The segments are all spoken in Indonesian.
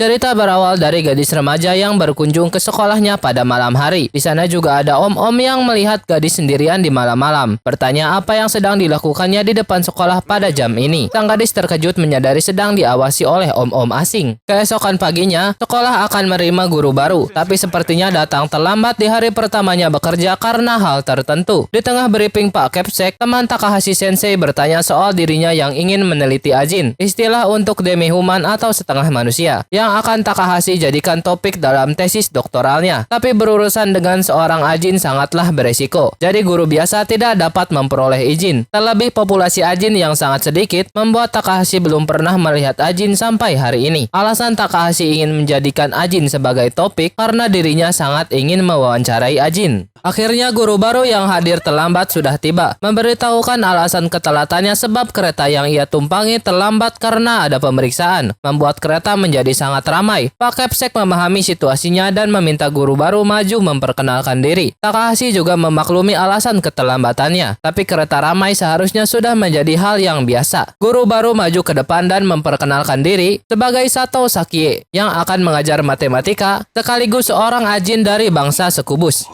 Cerita berawal dari gadis remaja yang berkunjung ke sekolahnya pada malam hari. Di sana juga ada om-om yang melihat gadis sendirian di malam-malam. Bertanya apa yang sedang dilakukannya di depan sekolah pada jam ini. Sang gadis terkejut menyadari sedang diawasi oleh om-om asing. Keesokan paginya, sekolah akan menerima guru baru. Tapi sepertinya datang terlambat di hari pertamanya bekerja karena hal tertentu. Di tengah briefing Pak Kepsek, teman Takahashi Sensei bertanya soal dirinya yang ingin meneliti Ajin, istilah untuk demi-human atau setengah manusia, yang akan Takahashi jadikan topik dalam tesis doktoralnya. Tapi berurusan dengan seorang Ajin sangatlah beresiko. Jadi guru biasa tidak dapat memperoleh izin. Terlebih populasi Ajin yang sangat sedikit membuat Takahashi belum pernah melihat Ajin sampai hari ini. Alasan Takahashi ingin menjadikan Ajin sebagai topik karena dirinya sangat ingin mewawancarai Ajin. Akhirnya guru baru yang hadir terlambat sudah tiba, memberitahukan alasan ketelatannya sebab kereta yang ia tumpangi terlambat karena ada pemeriksaan, membuat kereta menjadi sangat ramai. Pak Kepsek memahami situasinya dan meminta guru baru maju memperkenalkan diri. Takahashi juga memaklumi alasan keterlambatannya, tapi kereta ramai seharusnya sudah menjadi hal yang biasa. Guru baru maju ke depan dan memperkenalkan diri sebagai Sato Sakie yang akan mengajar matematika sekaligus seorang Ajin dari bangsa Sekubus.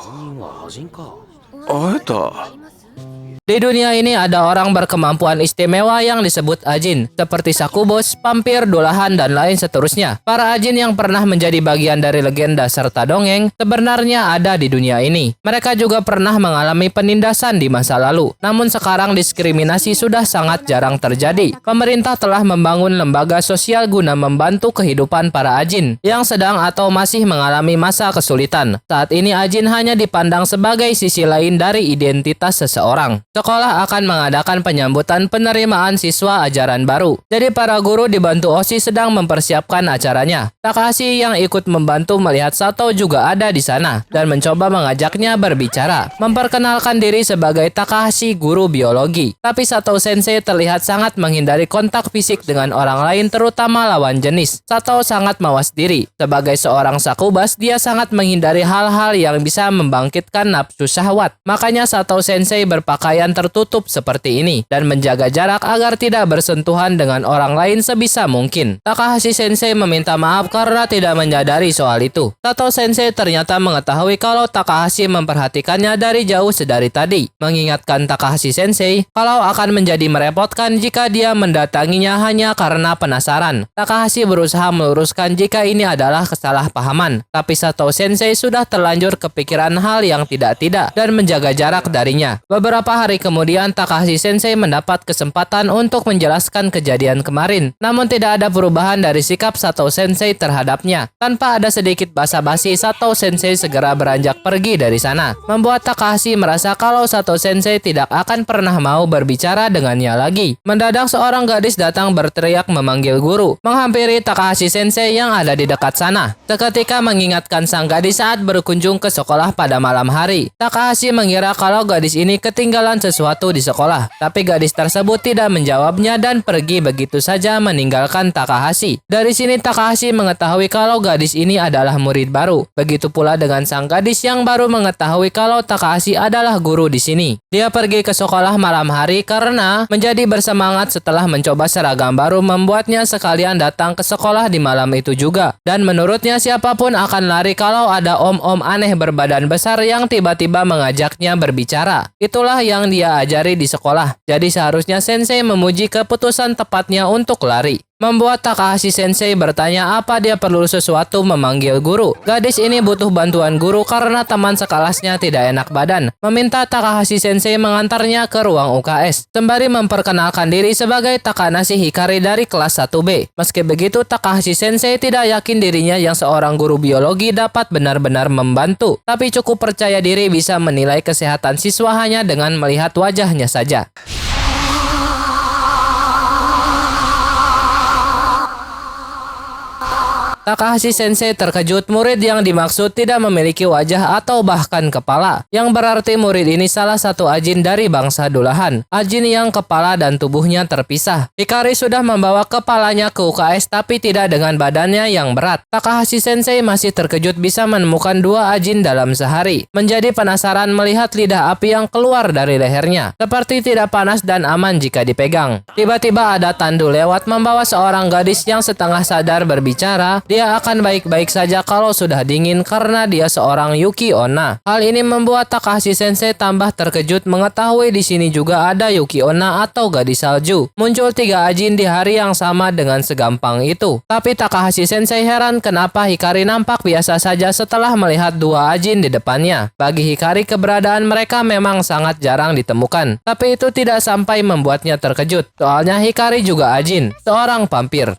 Di dunia ini ada orang berkemampuan istimewa yang disebut Ajin, seperti Sakubos, Pampir, Dolahan, dan lain seterusnya. Para Ajin yang pernah menjadi bagian dari legenda serta dongeng sebenarnya ada di dunia ini. Mereka juga pernah mengalami penindasan di masa lalu. Namun sekarang diskriminasi sudah sangat jarang terjadi. Pemerintah telah membangun lembaga sosial guna membantu kehidupan para Ajin yang sedang atau masih mengalami masa kesulitan. Saat ini Ajin hanya dipandang sebagai sisi lain dari identitas seseorang. Sekolah akan mengadakan penyambutan penerimaan siswa ajaran baru. Jadi para guru dibantu OSIS sedang mempersiapkan acaranya. Takahashi yang ikut membantu melihat Sato juga ada di sana dan mencoba mengajaknya berbicara, memperkenalkan diri sebagai Takahashi guru biologi. Tapi Sato Sensei terlihat sangat menghindari kontak fisik dengan orang lain, terutama lawan jenis. Sato sangat mawas diri. Sebagai seorang Sakubas, dia sangat menghindari hal-hal yang bisa membangkitkan nafsu syahwat. Makanya Sato Sensei berpakaian tertutup seperti ini dan menjaga jarak agar tidak bersentuhan dengan orang lain sebisa mungkin. Takahashi Sensei meminta maaf karena tidak menyadari soal itu. Sato Sensei ternyata mengetahui kalau Takahashi memperhatikannya dari jauh sedari tadi, mengingatkan Takahashi Sensei kalau akan menjadi merepotkan jika dia mendatanginya hanya karena penasaran. Takahashi berusaha meluruskan jika ini adalah kesalahpahaman, tapi Sato Sensei sudah terlanjur kepikiran hal yang tidak-tidak dan menjaga jarak darinya. Beberapa hari kemudian Takahashi Sensei mendapat kesempatan untuk menjelaskan kejadian kemarin. Namun tidak ada perubahan dari sikap Sato Sensei terhadapnya. Tanpa ada sedikit basa-basi, Sato Sensei segera beranjak pergi dari sana, membuat Takahashi merasa kalau Sato Sensei tidak akan pernah mau berbicara dengannya lagi. Mendadak seorang gadis datang berteriak memanggil guru, menghampiri Takahashi Sensei yang ada di dekat sana. Seketika mengingatkan sang gadis saat berkunjung ke sekolah pada malam hari. Takahashi mengira kalau gadis ini ketinggalan sesuatu di sekolah, tapi gadis tersebut tidak menjawabnya dan pergi begitu saja meninggalkan Takahashi. Dari sini Takahashi mengetahui kalau gadis ini adalah murid baru. Begitu pula dengan sang gadis yang baru mengetahui kalau Takahashi adalah guru di sini. Dia pergi ke sekolah malam hari karena menjadi bersemangat setelah mencoba seragam baru membuatnya sekalian datang ke sekolah di malam itu juga. Dan menurutnya siapapun akan lari kalau ada om-om aneh berbadan besar yang tiba-tiba mengajaknya berbicara. Itulah yang dia ajari di sekolah. Jadi seharusnya Sensei memuji keputusan tepatnya untuk lari. Membuat Takahashi Sensei bertanya apa dia perlu sesuatu memanggil guru. Gadis ini butuh bantuan guru karena teman sekelasnya tidak enak badan. Meminta Takahashi Sensei mengantarnya ke ruang UKS, sembari memperkenalkan diri sebagai Takanashi Hikari dari kelas 1B. Meski begitu, Takahashi Sensei tidak yakin dirinya yang seorang guru biologi dapat benar-benar membantu. Tapi cukup percaya diri bisa menilai kesehatan siswa hanya dengan melihat wajahnya saja. Takahashi Sensei terkejut murid yang dimaksud tidak memiliki wajah atau bahkan kepala, yang berarti murid ini salah satu Ajin dari bangsa Dolahan, Ajin yang kepala dan tubuhnya terpisah. Hikari sudah membawa kepalanya ke UKS tapi tidak dengan badannya yang berat. Takahashi Sensei masih terkejut bisa menemukan dua Ajin dalam sehari. Menjadi penasaran melihat lidah api yang keluar dari lehernya, seperti tidak panas dan aman jika dipegang. Tiba-tiba ada tandu lewat membawa seorang gadis yang setengah sadar berbicara. Dia dia akan baik-baik saja kalau sudah dingin karena dia seorang Yuki Onna. Hal ini membuat Takahashi Sensei tambah terkejut mengetahui di sini juga ada Yuki Onna atau gadis salju. Muncul 3 Ajin di hari yang sama dengan segampang itu. Tapi Takahashi Sensei heran kenapa Hikari nampak biasa saja setelah melihat 2 Ajin di depannya. Bagi Hikari keberadaan mereka memang sangat jarang ditemukan. Tapi itu tidak sampai membuatnya terkejut. Soalnya Hikari juga Ajin, seorang vampir.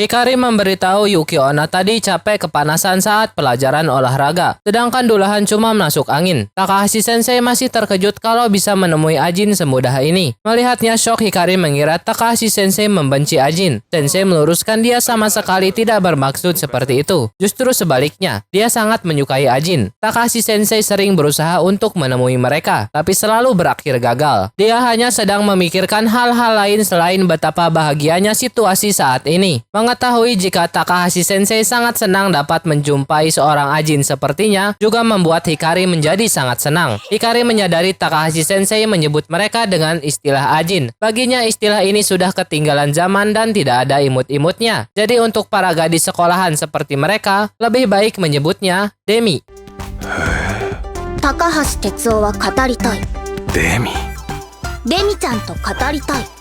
Hikari memberitahu Yuki Onna tadi capek kepanasan saat pelajaran olahraga, sedangkan Dulahan cuma masuk angin. Takahashi Sensei masih terkejut kalau bisa menemui Ajin semudah ini. Melihatnya shock, Hikari mengira Takahashi Sensei membenci Ajin. Sensei meluruskan dia sama sekali tidak bermaksud seperti itu. Justru sebaliknya, dia sangat menyukai Ajin. Takahashi Sensei sering berusaha untuk menemui mereka, tapi selalu berakhir gagal. Dia hanya sedang memikirkan hal-hal lain selain betapa bahagianya situasi saat ini. Mengetahui jika Takahashi Sensei sangat senang dapat menjumpai seorang Ajin sepertinya juga membuat Hikari menjadi sangat senang. Hikari menyadari Takahashi Sensei menyebut mereka dengan istilah Ajin. Baginya istilah ini sudah ketinggalan zaman dan tidak ada imut-imutnya. Jadi untuk para gadis sekolahan seperti mereka, lebih baik menyebutnya Demi. Takahashi Tetsuo wa kataritai. Demi. Demi-chan to kataritai.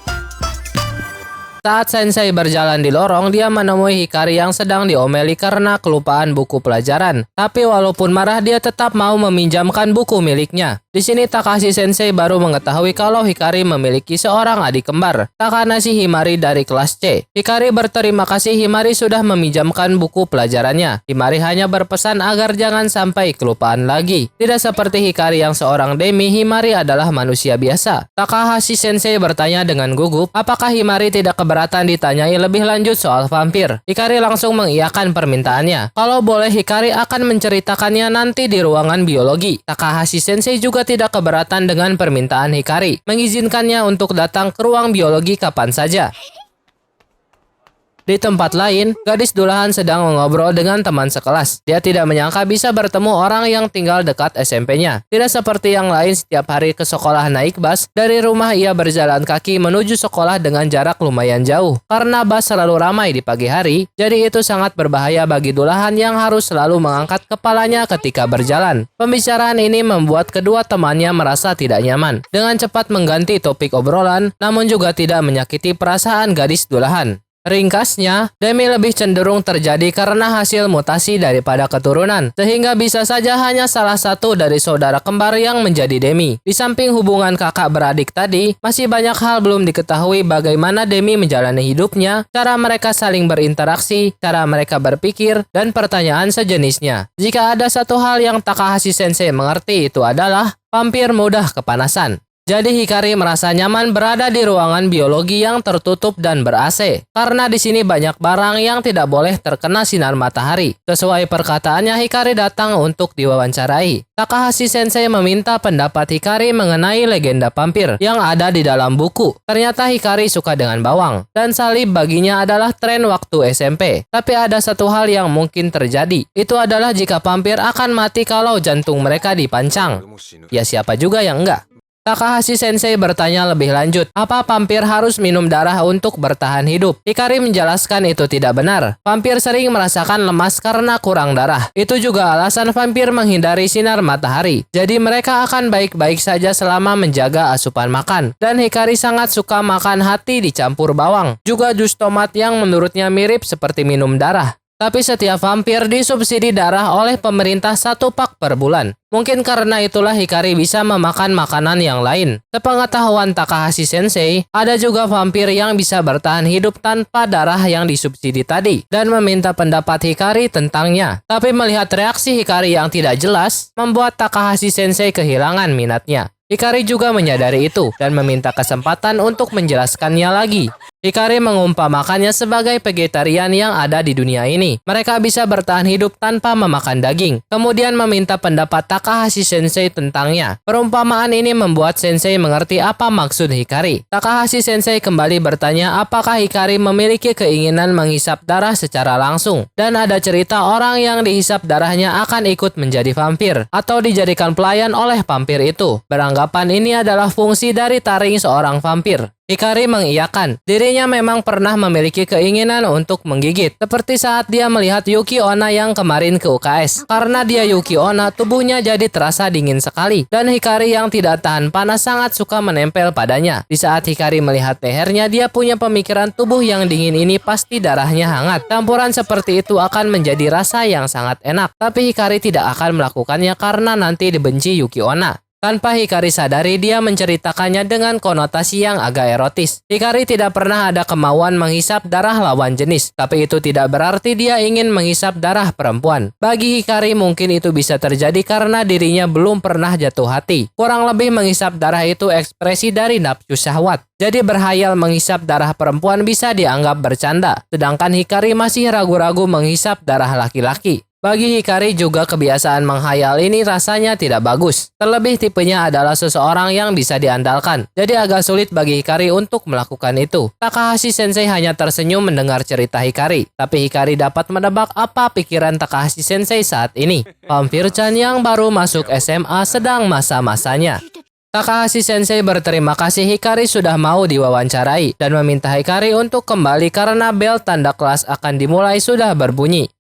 Saat Sensei berjalan di lorong, dia menemui Hikari yang sedang diomeli karena kelupaan buku pelajaran. Tapi walaupun marah, dia tetap mau meminjamkan buku miliknya. Di sini Takahashi Sensei baru mengetahui kalau Hikari memiliki seorang adik kembar, Takanashi Himari dari kelas C. Hikari berterima kasih Himari sudah meminjamkan buku pelajarannya. Himari hanya berpesan agar jangan sampai kelupaan lagi. Tidak seperti Hikari yang seorang Demi, Himari adalah manusia biasa. Takahashi Sensei bertanya dengan gugup, apakah Himari tidak keberatan ditanyai lebih lanjut soal vampir. Hikari langsung mengiyakan permintaannya. Kalau boleh, Hikari akan menceritakannya nanti di ruangan biologi. Takahashi Sensei juga tidak keberatan dengan permintaan Hikari, mengizinkannya untuk datang ke ruang biologi kapan saja. Di tempat lain, gadis Dulahan sedang mengobrol dengan teman sekelas. Dia tidak menyangka bisa bertemu orang yang tinggal dekat SMP-nya. Tidak seperti yang lain setiap hari ke sekolah naik bus, dari rumah ia berjalan kaki menuju sekolah dengan jarak lumayan jauh. Karena bus selalu ramai di pagi hari, jadi itu sangat berbahaya bagi Dulahan yang harus selalu mengangkat kepalanya ketika berjalan. Pembicaraan ini membuat kedua temannya merasa tidak nyaman. Dengan cepat mengganti topik obrolan, namun juga tidak menyakiti perasaan gadis Dulahan. Ringkasnya, Demi lebih cenderung terjadi karena hasil mutasi daripada keturunan, sehingga bisa saja hanya salah satu dari saudara kembar yang menjadi Demi. Di samping hubungan kakak beradik tadi, masih banyak hal belum diketahui bagaimana Demi menjalani hidupnya, cara mereka saling berinteraksi, cara mereka berpikir, dan pertanyaan sejenisnya. Jika ada satu hal yang Takahashi Sensei mengerti, itu adalah vampir mudah kepanasan. Jadi Hikari merasa nyaman berada di ruangan biologi yang tertutup dan ber-AC. Karena di sini banyak barang yang tidak boleh terkena sinar matahari. Sesuai perkataannya, Hikari datang untuk diwawancarai. Takahashi Sensei meminta pendapat Hikari mengenai legenda vampir yang ada di dalam buku. Ternyata Hikari suka dengan bawang, dan salib baginya adalah tren waktu SMP. Tapi ada satu hal yang mungkin terjadi. Itu adalah jika vampir akan mati kalau jantung mereka dipancang. Ya siapa juga yang enggak? Takahashi Sensei bertanya lebih lanjut, apa vampir harus minum darah untuk bertahan hidup? Hikari menjelaskan itu tidak benar. Vampir sering merasakan lemas karena kurang darah. Itu juga alasan vampir menghindari sinar matahari. Jadi mereka akan baik-baik saja selama menjaga asupan makan. Dan Hikari sangat suka makan hati dicampur bawang. Juga jus tomat yang menurutnya mirip seperti minum darah. Tapi setiap vampir disubsidi darah oleh pemerintah 1 pak per bulan. Mungkin karena itulah Hikari bisa memakan makanan yang lain. Sepengetahuan Takahashi Sensei, ada juga vampir yang bisa bertahan hidup tanpa darah yang disubsidi tadi, dan meminta pendapat Hikari tentangnya. Tapi melihat reaksi Hikari yang tidak jelas, membuat Takahashi Sensei kehilangan minatnya. Hikari juga menyadari itu dan meminta kesempatan untuk menjelaskannya lagi. Hikari mengumpamakannya sebagai vegetarian yang ada di dunia ini. Mereka bisa bertahan hidup tanpa memakan daging. Kemudian meminta pendapat Takahashi Sensei tentangnya. Perumpamaan ini membuat Sensei mengerti apa maksud Hikari. Takahashi Sensei kembali bertanya apakah Hikari memiliki keinginan menghisap darah secara langsung. Dan ada cerita orang yang dihisap darahnya akan ikut menjadi vampir atau dijadikan pelayan oleh vampir itu. Beranggapan ini adalah fungsi dari taring seorang vampir. Hikari mengiyakan. Dirinya memang pernah memiliki keinginan untuk menggigit. Seperti saat dia melihat Yuki Onna yang kemarin ke UKS. Karena dia Yuki Onna, tubuhnya jadi terasa dingin sekali. Dan Hikari yang tidak tahan panas sangat suka menempel padanya. Di saat Hikari melihat lehernya, dia punya pemikiran tubuh yang dingin ini pasti darahnya hangat. Campuran seperti itu akan menjadi rasa yang sangat enak. Tapi Hikari tidak akan melakukannya karena nanti dibenci Yuki Onna. Tanpa Hikari sadari, dia menceritakannya dengan konotasi yang agak erotis. Hikari tidak pernah ada kemauan menghisap darah lawan jenis, tapi itu tidak berarti dia ingin menghisap darah perempuan. Bagi Hikari mungkin itu bisa terjadi karena dirinya belum pernah jatuh hati. Kurang lebih menghisap darah itu ekspresi dari nafsu syahwat. Jadi berhayal menghisap darah perempuan bisa dianggap bercanda, sedangkan Hikari masih ragu-ragu menghisap darah laki-laki. Bagi Hikari juga kebiasaan menghayal ini rasanya tidak bagus. Terlebih tipenya adalah seseorang yang bisa diandalkan. Jadi agak sulit bagi Hikari untuk melakukan itu. Takahashi Sensei hanya tersenyum mendengar cerita Hikari. Tapi Hikari dapat menebak apa pikiran Takahashi Sensei saat ini. Vampir-chan yang baru masuk SMA sedang masa-masanya. Takahashi Sensei berterima kasih Hikari sudah mau diwawancarai dan meminta Hikari untuk kembali karena bel tanda kelas akan dimulai sudah berbunyi.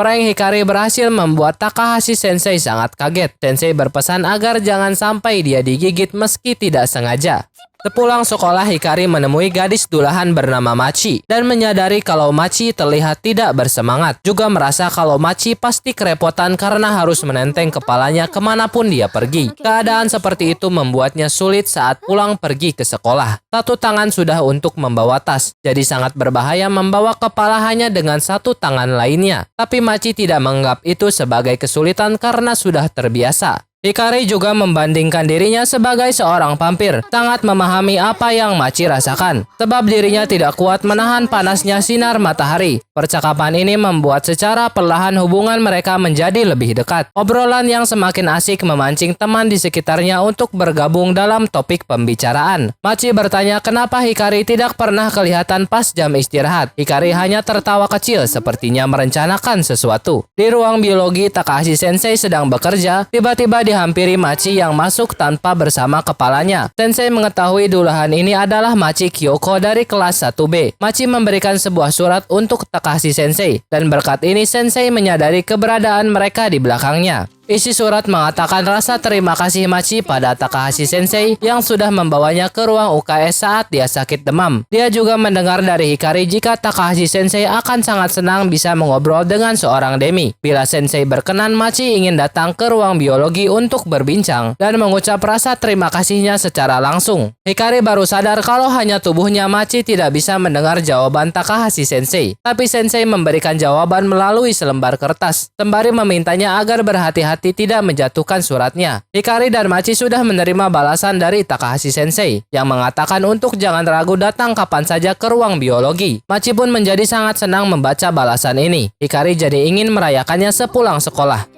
Prank Hikari berhasil membuat Takahashi Sensei sangat kaget. Sensei berpesan agar jangan sampai dia digigit meski tidak sengaja. Sepulang sekolah, Hikari menemui gadis dulahan bernama Machi dan menyadari kalau Machi terlihat tidak bersemangat. Juga merasa kalau Machi pasti kerepotan karena harus menenteng kepalanya kemanapun dia pergi. Keadaan seperti itu membuatnya sulit saat pulang pergi ke sekolah. Satu tangan sudah untuk membawa tas, jadi sangat berbahaya membawa kepala hanya dengan satu tangan lainnya. Tapi Machi tidak menganggap itu sebagai kesulitan karena sudah terbiasa. Hikari juga membandingkan dirinya sebagai seorang vampir, sangat memahami apa yang Machi rasakan, sebab dirinya tidak kuat menahan panasnya sinar matahari. Percakapan ini membuat secara perlahan hubungan mereka menjadi lebih dekat. Obrolan yang semakin asik memancing teman di sekitarnya untuk bergabung dalam topik pembicaraan. Machi bertanya kenapa Hikari tidak pernah kelihatan pas jam istirahat. Hikari hanya tertawa kecil sepertinya merencanakan sesuatu. Di ruang biologi, Takahashi Sensei sedang bekerja, tiba-tiba dihampiri Machi yang masuk tanpa bersama kepalanya. Sensei mengetahui dulahan ini adalah Machi Kyoko dari kelas 1B. Machi memberikan sebuah surat untuk Takahashi Sensei, dan berkat ini Sensei menyadari keberadaan mereka di belakangnya. Isi surat mengatakan rasa terima kasih Machi pada Takahashi Sensei yang sudah membawanya ke ruang UKS saat dia sakit demam. Dia juga mendengar dari Hikari jika Takahashi Sensei akan sangat senang bisa mengobrol dengan seorang demi. Bila Sensei berkenan, Machi ingin datang ke ruang biologi untuk berbincang dan mengucap rasa terima kasihnya secara langsung. Hikari baru sadar kalau hanya tubuhnya Machi tidak bisa mendengar jawaban Takahashi Sensei. Tapi Sensei memberikan jawaban melalui selembar kertas, sembari memintanya agar berhati-hati tidak menjatuhkan suratnya. Hikari dan Machi sudah menerima balasan dari Takahashi Sensei yang mengatakan untuk jangan ragu datang kapan saja ke ruang biologi. Machi pun menjadi sangat senang membaca balasan ini. Hikari jadi ingin merayakannya sepulang sekolah.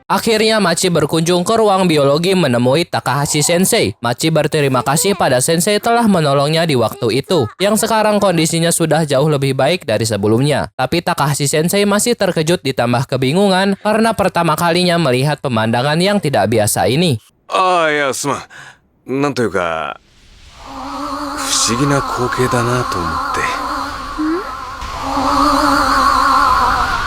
Akhirnya Machi berkunjung ke ruang biologi menemui Takahashi Sensei. Machi berterima kasih pada Sensei telah menolongnya di waktu itu, yang sekarang kondisinya sudah jauh lebih baik dari sebelumnya. Tapi Takahashi Sensei masih terkejut ditambah kebingungan karena pertama kalinya melihat pemandangan yang tidak biasa ini. Ya, すまん。なんというか、不思議な光景だなと思って。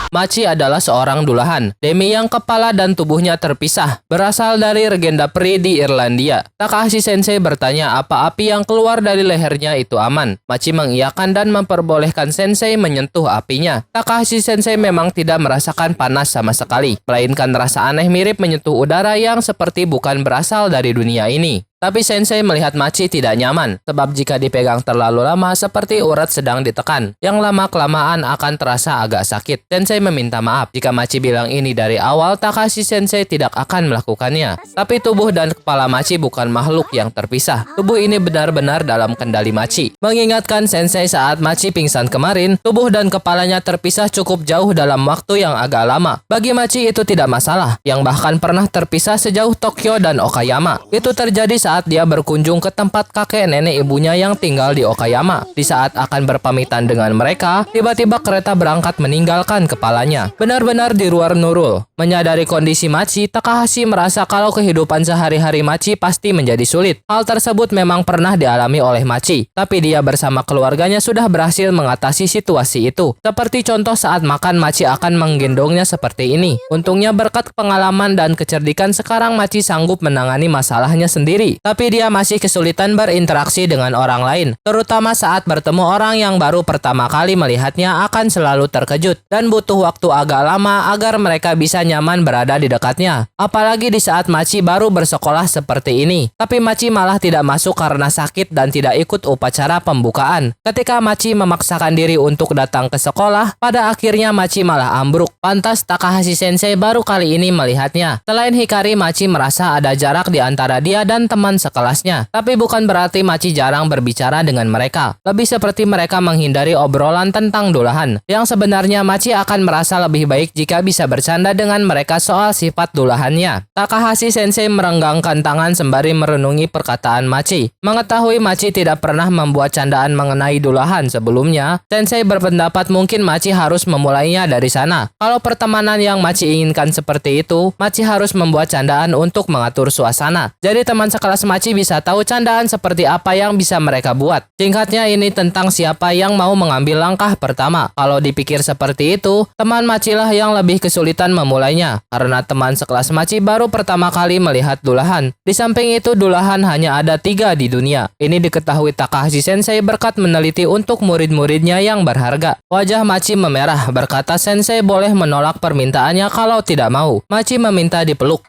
Machi adalah seorang dulahan, demi yang kepala dan tubuhnya terpisah, berasal dari legenda peri di Irlandia. Takahashi Sensei bertanya apa api yang keluar dari lehernya itu aman. Machi mengiyakan dan memperbolehkan Sensei menyentuh apinya. Takahashi Sensei memang tidak merasakan panas sama sekali, melainkan rasa aneh mirip menyentuh udara yang seperti bukan berasal dari dunia ini. Tapi Sensei melihat Machi tidak nyaman, sebab jika dipegang terlalu lama seperti urat sedang ditekan, yang lama-kelamaan akan terasa agak sakit. Sensei meminta maaf. Jika Machi bilang ini dari awal, Takahashi Sensei tidak akan melakukannya. Tapi tubuh dan kepala Machi bukan makhluk yang terpisah. Tubuh ini benar-benar dalam kendali Machi. Mengingatkan Sensei saat Machi pingsan kemarin, tubuh dan kepalanya terpisah cukup jauh dalam waktu yang agak lama. Bagi Machi itu tidak masalah, yang bahkan pernah terpisah sejauh Tokyo dan Okayama. Itu terjadi saat dia berkunjung ke tempat kakek nenek ibunya yang tinggal di Okayama. Di saat akan berpamitan dengan mereka, tiba-tiba kereta berangkat meninggalkan kepalanya. Benar-benar di luar nurul. Menyadari kondisi Machi, Takahashi merasa kalau kehidupan sehari-hari Machi pasti menjadi sulit. Hal tersebut memang pernah dialami oleh Machi, tapi dia bersama keluarganya sudah berhasil mengatasi situasi itu. Seperti contoh saat makan, Machi akan menggendongnya seperti ini. Untungnya berkat pengalaman dan kecerdikan sekarang Machi sanggup menangani masalahnya sendiri. Tapi dia masih kesulitan berinteraksi dengan orang lain, terutama saat bertemu orang yang baru pertama kali melihatnya akan selalu terkejut dan butuh waktu agak lama agar mereka bisa nyaman berada di dekatnya. Apalagi di saat Machi baru bersekolah seperti ini. Tapi Machi malah tidak masuk karena sakit dan tidak ikut upacara pembukaan. Ketika Machi memaksakan diri untuk datang ke sekolah, pada akhirnya Machi malah ambruk. Pantas Takahashi Sensei baru kali ini melihatnya. Selain Hikari, Machi merasa ada jarak di antara dia dan teman sekelasnya. Tapi bukan berarti Machi jarang berbicara dengan mereka. Lebih seperti mereka menghindari obrolan tentang dulahan. Yang sebenarnya Machi akan merasa lebih baik jika bisa bercanda dengan mereka soal sifat dulahannya. Takahashi Sensei merenggangkan tangan sembari merenungi perkataan Machi. Mengetahui Machi tidak pernah membuat candaan mengenai dulahan sebelumnya, Sensei berpendapat mungkin Machi harus memulainya dari sana. Kalau pertemanan yang Machi inginkan seperti itu, Machi harus membuat candaan untuk mengatur suasana. Jadi teman sekelas Machi bisa tahu candaan seperti apa yang bisa mereka buat. Singkatnya ini tentang siapa yang mau mengambil langkah pertama. Kalau dipikir seperti itu, teman Machi lah yang lebih kesulitan memulainya. Karena teman sekelas Machi baru pertama kali melihat dulahan. Di samping itu dulahan hanya ada 3 di dunia. Ini diketahui Takahashi Sensei berkat meneliti untuk murid-muridnya yang berharga. Wajah Machi memerah berkata Sensei boleh menolak permintaannya kalau tidak mau. Machi meminta dipeluk.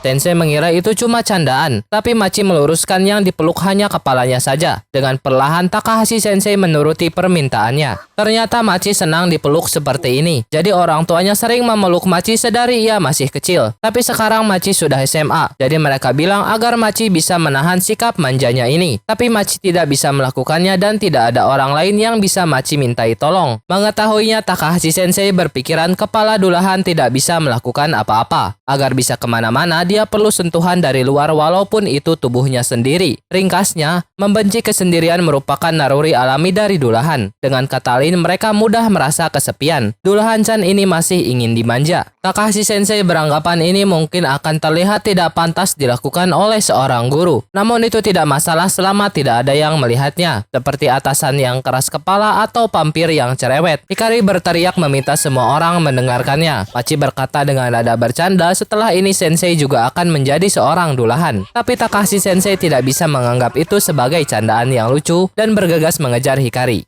Sensei mengira itu cuma candaan, tapi Machi meluruskan yang dipeluk hanya kepalanya saja. Dengan perlahan Takahashi Sensei menuruti permintaannya. Ternyata Machi senang dipeluk seperti ini. Jadi orang tuanya sering memeluk Machi sedari ia masih kecil. Tapi sekarang Machi sudah SMA, jadi mereka bilang agar Machi bisa menahan sikap manjanya ini. Tapi Machi tidak bisa melakukannya dan tidak ada orang lain yang bisa Machi mintai tolong. Mengetahuinya Takahashi Sensei berpikiran kepala dulahan tidak bisa melakukan apa-apa. Agar bisa kemana-mana dia perlu sentuhan dari luar walaupun itu tubuhnya sendiri. Ringkasnya, membenci kesendirian merupakan naluri alami dari dulahan. Dengan kata lain, mereka mudah merasa kesepian. Dulahan-chan ini masih ingin dimanja. Takahashi Sensei beranggapan ini mungkin akan terlihat tidak pantas dilakukan oleh seorang guru. Namun itu tidak masalah selama tidak ada yang melihatnya. Seperti atasan yang keras kepala atau pampir yang cerewet. Hikari berteriak meminta semua orang mendengarkannya. Machi berkata dengan nada bercanda, setelah ini Sensei juga akan menjadi seorang dulahan. Tapi Takahashi Sensei tidak bisa menganggap itu sebagai candaan yang lucu dan bergegas mengejar Hikari.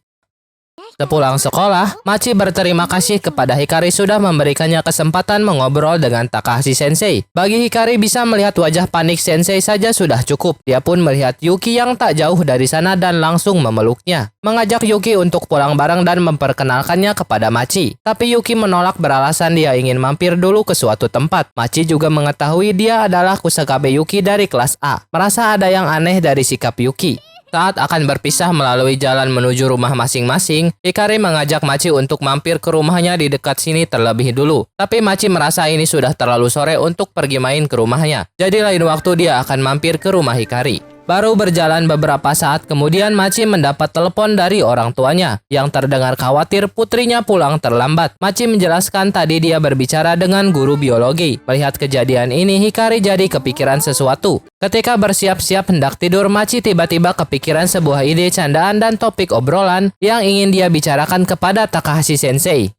Sepulang sekolah, Machi berterima kasih kepada Hikari sudah memberikannya kesempatan mengobrol dengan Takahashi Sensei. Bagi Hikari bisa melihat wajah panik Sensei saja sudah cukup. Dia pun melihat Yuki yang tak jauh dari sana dan langsung memeluknya. Mengajak Yuki untuk pulang bareng dan memperkenalkannya kepada Machi. Tapi Yuki menolak beralasan dia ingin mampir dulu ke suatu tempat. Machi juga mengetahui dia adalah kusagabe Yuki dari kelas A. Merasa ada yang aneh dari sikap Yuki. Saat akan berpisah melalui jalan menuju rumah masing-masing, Hikari mengajak Machi untuk mampir ke rumahnya di dekat sini terlebih dulu. Tapi Machi merasa ini sudah terlalu sore untuk pergi main ke rumahnya. Jadi lain waktu dia akan mampir ke rumah Hikari. Baru berjalan beberapa saat kemudian Machi mendapat telepon dari orang tuanya yang terdengar khawatir putrinya pulang terlambat. Machi menjelaskan tadi dia berbicara dengan guru biologi. Melihat kejadian ini, Hikari jadi kepikiran sesuatu. Ketika bersiap-siap hendak tidur, Machi tiba-tiba kepikiran sebuah ide candaan dan topik obrolan yang ingin dia bicarakan kepada Takahashi Sensei.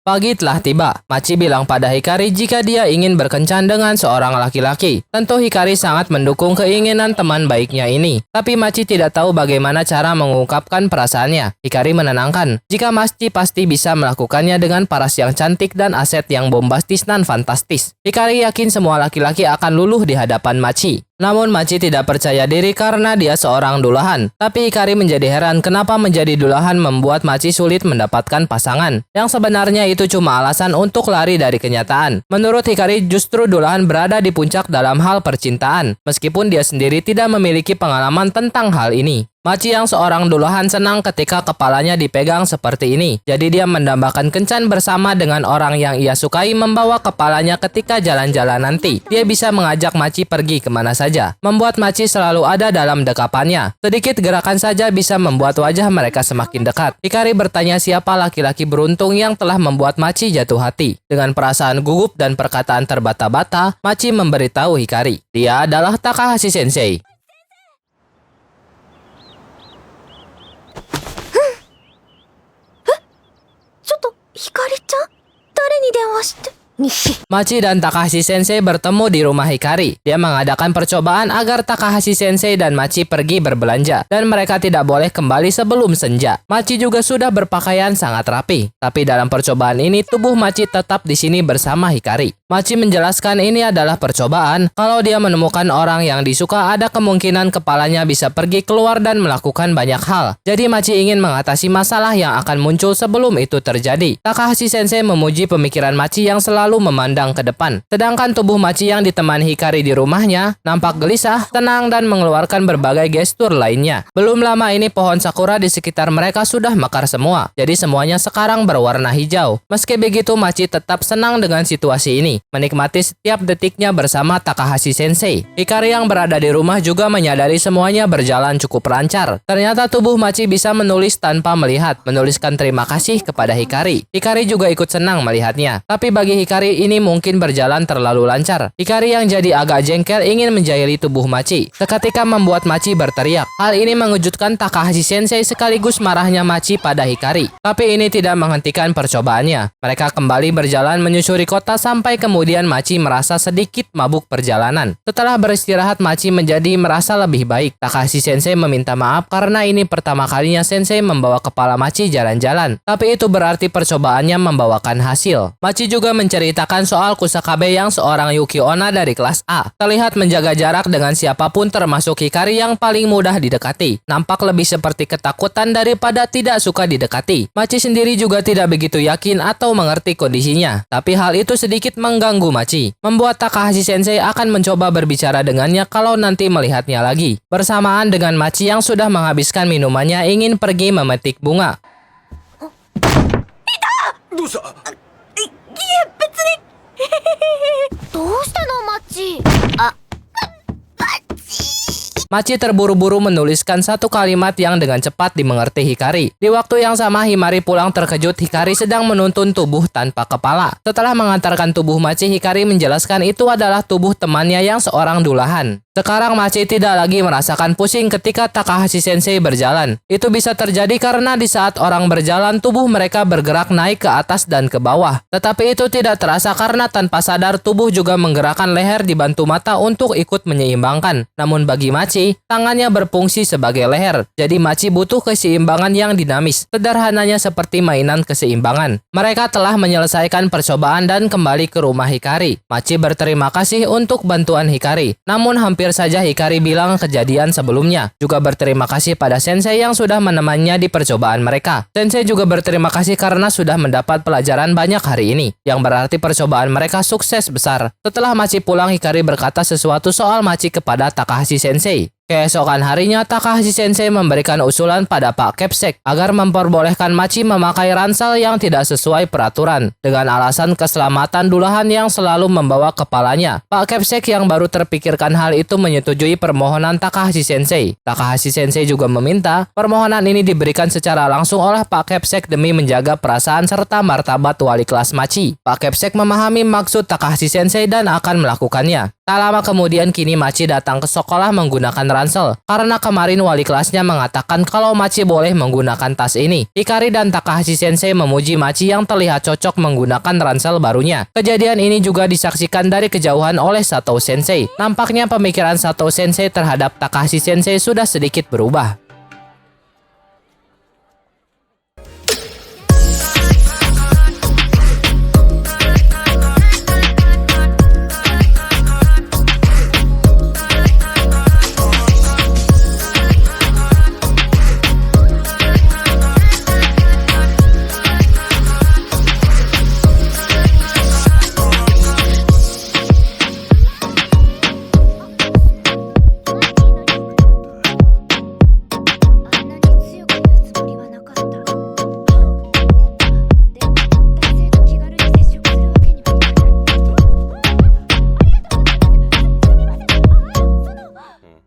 Pagi telah tiba. Machi bilang pada Hikari jika dia ingin berkencan dengan seorang laki-laki. Tentu Hikari sangat mendukung keinginan teman baiknya ini. Tapi Machi tidak tahu bagaimana cara mengungkapkan perasaannya. Hikari menenangkan, jika Machi pasti bisa melakukannya dengan paras yang cantik dan aset yang bombastis dan fantastis. Hikari yakin semua laki-laki akan luluh di hadapan Machi. Namun Machi tidak percaya diri karena dia seorang dulahan. Tapi Hikari menjadi heran kenapa menjadi dulahan membuat Machi sulit mendapatkan pasangan. Yang sebenarnya itu cuma alasan untuk lari dari kenyataan. Menurut Hikari justru dulahan berada di puncak dalam hal percintaan. Meskipun dia sendiri tidak memiliki pengalaman tentang hal ini. Machi yang seorang duluhan senang ketika kepalanya dipegang seperti ini. Jadi dia mendambakan kencan bersama dengan orang yang ia sukai membawa kepalanya ketika jalan-jalan nanti. Dia bisa mengajak Machi pergi kemana saja, membuat Machi selalu ada dalam dekapannya. Sedikit gerakan saja bisa membuat wajah mereka semakin dekat. Hikari bertanya siapa laki-laki beruntung yang telah membuat Machi jatuh hati. Dengan perasaan gugup dan perkataan terbata-bata, Machi memberitahu Hikari. Dia adalah Takahashi Sensei. ちょっとひかりちゃん誰に電話してにひ Machi dan Takahashi Sensei bertemu di rumah Hikari. Dia mengadakan percobaan agar Takahashi Sensei dan Machi pergi berbelanja, dan mereka tidak boleh kembali sebelum senja. Machi juga sudah berpakaian sangat rapi, tapi dalam percobaan ini tubuh Machi tetap di sini bersama Hikari. Machi menjelaskan ini adalah percobaan. Kalau dia menemukan orang yang disuka, ada kemungkinan kepalanya bisa pergi keluar dan melakukan banyak hal. Jadi Machi ingin mengatasi masalah yang akan muncul sebelum itu terjadi. Takahashi Sensei memuji pemikiran Machi yang selalu memandang ke depan. Sedangkan tubuh Machi yang ditemani Hikari di rumahnya nampak gelisah, tenang, dan mengeluarkan berbagai gestur lainnya. Belum lama ini pohon sakura di sekitar mereka sudah mekar semua. Jadi semuanya sekarang berwarna hijau. Meski begitu, Machi tetap senang dengan situasi ini, menikmati setiap detiknya bersama Takahashi Sensei. Hikari yang berada di rumah juga menyadari semuanya berjalan cukup lancar. Ternyata tubuh Machi bisa menulis tanpa melihat, menuliskan terima kasih kepada Hikari. Hikari juga ikut senang melihatnya. Tapi bagi Hikari ini mungkin berjalan terlalu lancar. Hikari yang jadi agak jengkel ingin menjahili tubuh Machi. Seketika membuat Machi berteriak. Hal ini mengejutkan Takahashi Sensei sekaligus marahnya Machi pada Hikari. Tapi ini tidak menghentikan percobaannya. Mereka kembali berjalan menyusuri kota sampai kemudian Machi merasa sedikit mabuk perjalanan. Setelah beristirahat, Machi menjadi merasa lebih baik. Takahashi Sensei meminta maaf karena ini pertama kalinya Sensei membawa kepala Machi jalan-jalan. Tapi itu berarti percobaannya membawakan hasil. Machi juga menceritakan soal Kusakabe yang seorang Yuki Onna dari kelas A. Terlihat menjaga jarak dengan siapapun termasuk Hikari yang paling mudah didekati. Nampak lebih seperti ketakutan daripada tidak suka didekati. Machi sendiri juga tidak begitu yakin atau mengerti kondisinya. Tapi hal itu sedikit mengganggu Machi. Membuat Takahashi Sensei akan mencoba berbicara dengannya kalau nanti melihatnya lagi. Bersamaan dengan Machi yang sudah menghabiskan minumannya ingin pergi memetik bunga. どうした？どうしたのマッチあ Machi terburu-buru menuliskan satu kalimat yang dengan cepat dimengerti Hikari. Di waktu yang sama, Himari pulang terkejut Hikari sedang menuntun tubuh tanpa kepala. Setelah mengantarkan tubuh Machi, Hikari menjelaskan itu adalah tubuh temannya yang seorang dulahan. Sekarang Machi tidak lagi merasakan pusing ketika Takahashi Sensei berjalan. Itu bisa terjadi karena di saat orang berjalan, tubuh mereka bergerak naik ke atas dan ke bawah. Tetapi itu tidak terasa karena tanpa sadar tubuh juga menggerakkan leher dibantu mata untuk ikut menyeimbangkan. Namun bagi Machi, tangannya berfungsi sebagai leher. Jadi Machi butuh keseimbangan yang dinamis. Sederhananya seperti mainan keseimbangan. Mereka telah menyelesaikan percobaan dan kembali ke rumah Hikari. Machi berterima kasih untuk bantuan Hikari. Namun hampir saja Hikari bilang kejadian sebelumnya. Juga berterima kasih pada Sensei yang sudah menemaninya di percobaan mereka. Sensei juga berterima kasih karena sudah mendapat pelajaran banyak hari ini. Yang berarti percobaan mereka sukses besar. Setelah Machi pulang, Hikari berkata sesuatu soal Machi kepada Takahashi Sensei. Keesokan harinya, Takahashi Sensei memberikan usulan pada Pak Kepsek agar memperbolehkan Machi memakai ransel yang tidak sesuai peraturan dengan alasan keselamatan dulahan yang selalu membawa kepalanya. Pak Kepsek yang baru terpikirkan hal itu menyetujui permohonan Takahashi Sensei. Takahashi Sensei juga meminta permohonan ini diberikan secara langsung oleh Pak Kepsek demi menjaga perasaan serta martabat wali kelas Machi. Pak Kepsek memahami maksud Takahashi Sensei dan akan melakukannya. Tak lama kemudian kini Machi datang ke sekolah menggunakan ransel karena kemarin wali kelasnya mengatakan kalau Machi boleh menggunakan tas ini. Hikari dan Takahashi Sensei memuji Machi yang terlihat cocok menggunakan ransel barunya. Kejadian ini juga disaksikan dari kejauhan oleh Sato Sensei. Nampaknya pemikiran Sato Sensei terhadap Takahashi Sensei sudah sedikit berubah.